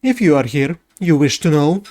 If you are here, you wish to know.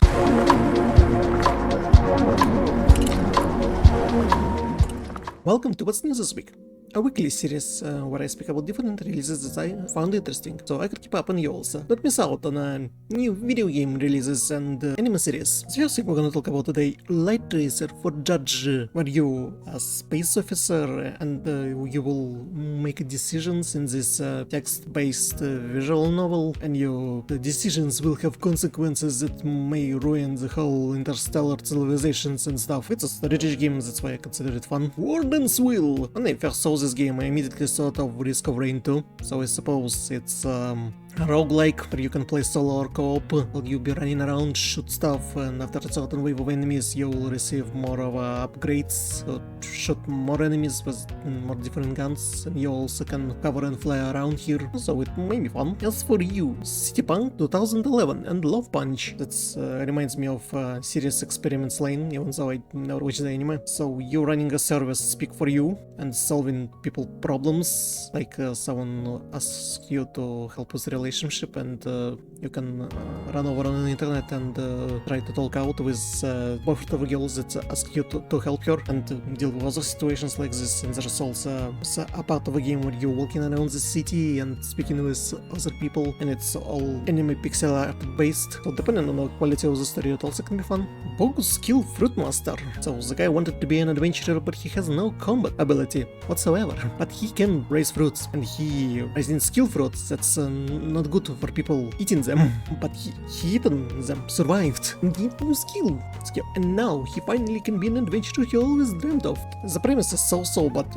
Welcome to What's News This Week, a weekly series where I speak about different releases that I found interesting, so I could keep up on you also. Don't miss out on new video game releases and anime series. The first thing we're gonna talk about today, Lightracer for Judge, where you are a space officer and you will make decisions in this text-based visual novel, and the decisions will have consequences that may ruin the whole interstellar civilizations and stuff. It's a strategy game, that's why I consider it fun. Warden's Will! When I first saw this game, I immediately thought of Risk of Rain 2, so I suppose it's a roguelike where you can play solo or co-op, while you'll be running around, shoot stuff, and after a certain wave of enemies you'll receive more of upgrades, shoot more enemies with more different guns, and you also can cover and fly around here, so it may be fun. S4U, Citypunk 2011, and Love Punch. That reminds me of Serious Experiments Lane, even though I never watched the anime. So you're running a service speak for you and solving people problems, like someone asks you to help with relationship, and you can run over on the internet and try to talk out with both of the girls that ask you to help her and deal with other situations like this. And there's also a part of a game where you're walking around the city and speaking with other people, and it's all anime pixel art based, so depending on the quality of the story it also can be fun. Bogus skill Fruitmaster. So the guy wanted to be an adventurer, but he has no combat ability whatsoever, but he can raise fruits, and he raising skill fruits. That's not good for people eating them, but he eaten them, survived, and gained new skill, and now he finally can be an adventurer he always dreamed of. The premise is so-so, but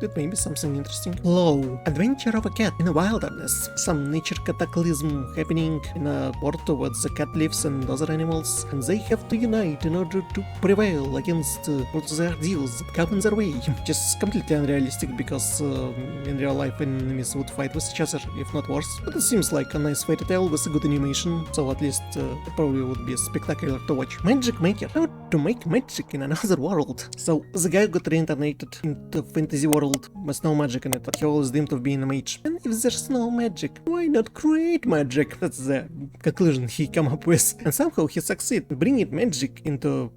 it may be something interesting. Low, adventure of a cat in the wilderness. Some nature cataclysm happening in a port where the cat lives and other animals, and they have to unite in order to prevail against all the ordeals that come in their way. Just completely unrealistic, because in real life enemies would fight with each other, if not worse. But it seems like a nice fairy tale with a good animation, so at least it probably would be spectacular to watch. Magic Maker. How to make magic in another world. So the guy got reincarnated into fantasy world with no magic in it, but he always dreamed of being a mage. And if there's no magic, why not create magic? That's the conclusion he came up with. And somehow he succeeded bringing magic into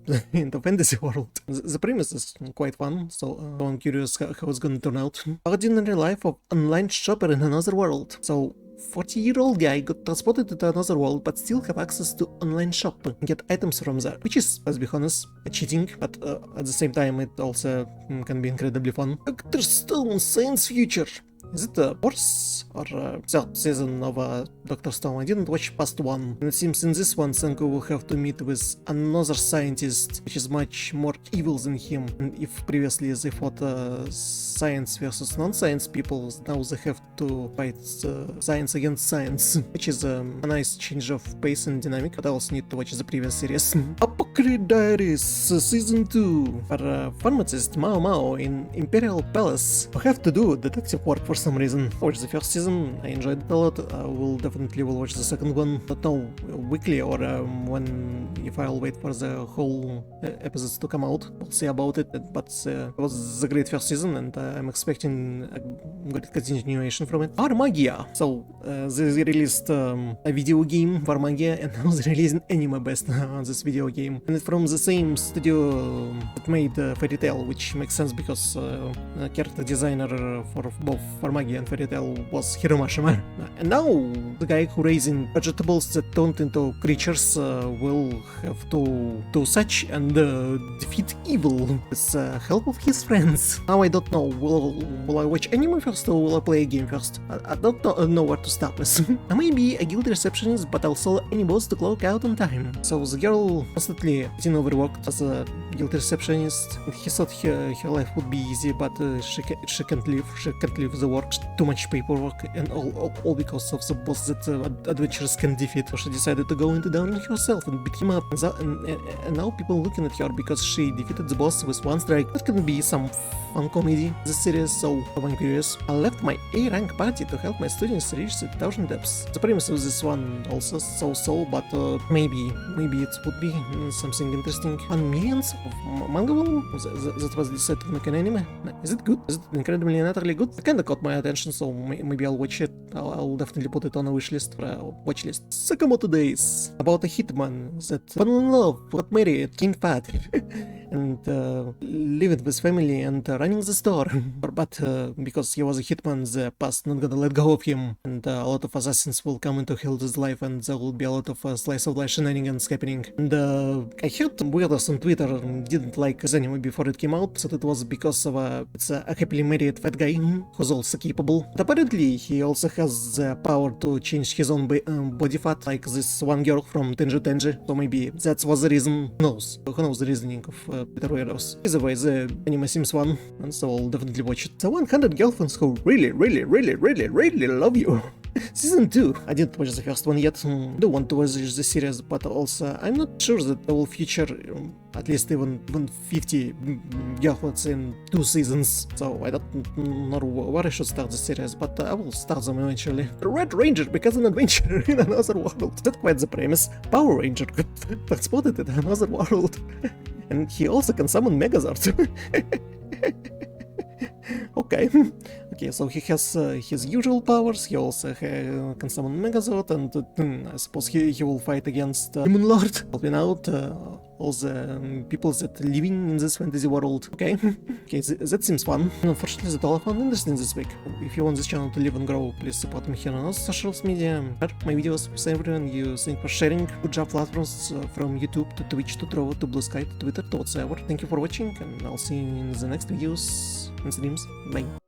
fantasy world. The premise is quite fun, so I'm curious how it's gonna turn out. Ordinary life of online shopper in another world. So 40-year-old guy got transported to another world but still have access to online shop and get items from there, which is, let's be honest, cheating, but at the same time it also can be incredibly fun. Dr. Stone Science Future. Is it a worse or third season of Dr. Stone? I didn't watch past one, and it seems in this one Senku will have to meet with another scientist, which is much more evil than him. And if previously they fought science versus non-science people, now they have to fight science against science, which is a nice change of pace and dynamic, but I also need to watch the previous series. Apothecary Diaries Season 2, for pharmacist Mao Mao in Imperial Palace, who have to do detective work for some reason. I watched the first season, I enjoyed it a lot. I will definitely watch the second one, not now weekly or if I'll wait for the whole episodes to come out. We'll see about it, but it was a great first season, and I'm expecting a good continuation from it. Farmagia. So they released a video game, Farmagia, and now they're releasing anime based on this video game, and it's from the same studio that made Fairy Tail, which makes sense because character designer for both Farmagia and Fairy Tail was Hiromashima. And now the guy who raising vegetables that turned into creatures will have to do such and defeat evil with the help of his friends. Now I don't know, will I watch anime first or will I play a game first? I don't know where to start with. I may be a guild receptionist, but I'll sell any boss to clock out on time. So the girl constantly getting overworked as a guild receptionist, and he thought her life would be easy, but she can't leave the work, too much paperwork, and all because of the boss that adventurers can defeat. So she decided to go into dungeon herself and beat him up, and now people looking at her because she defeated the boss with one strike. That can be some fun comedy this series, so I'm curious. I left my A-rank party to help my students reach the 1000 depths. The premise of this one also so-so, but maybe it would be something interesting. 1 million of manga volume that was decided to make an anime. Is it good? Is it incredibly and utterly good? I kinda caught caught my attention, so maybe I'll watch it. I'll definitely put it on a wish list, watch list. Sakamoto Days, about a hitman that fell in love, got married, came fat, and living with family and running the store. But because he was a hitman, the past not gonna let go of him, and a lot of assassins will come into his life, and there will be a lot of slice of life shenanigans happening. And I heard weirdos on Twitter didn't like this anime before it came out, that it was because of it's a happily married fat guy who's also capable. But apparently he also has the power to change his own body fat, like this one girl from Tenji Tenji. So maybe that was the reason. Who knows the reasoning of Twitter weirdos. Either way, the anime seems fun, and so I'll definitely watch it. The 100 girlfriends who really love you. Season 2. I didn't watch the first one yet. I do want to watch the series, but also I'm not sure that they will feature at least even 50 girlfriends in 2 seasons. So I don't know where I should start the series, but I will start them eventually. The Red Ranger becomes an adventure in another world. That's quite the premise. Power Ranger got transported in another world. And he also can summon Megazord. Okay. Okay, so he has his usual powers, he also can summon Megazord, and I suppose he will fight against Demon Lord, helping out all the people that are living in this fantasy world. Okay, okay, that seems fun. Unfortunately, that's all I found interesting this week. If you want this channel to live and grow, please support me here on all social media, share my videos with everyone you think for sharing. Good job platforms from YouTube to Twitch to Trovo to Blue Sky to Twitter to whatsoever. Thank you for watching, and I'll see you in the next videos and streams. Bye.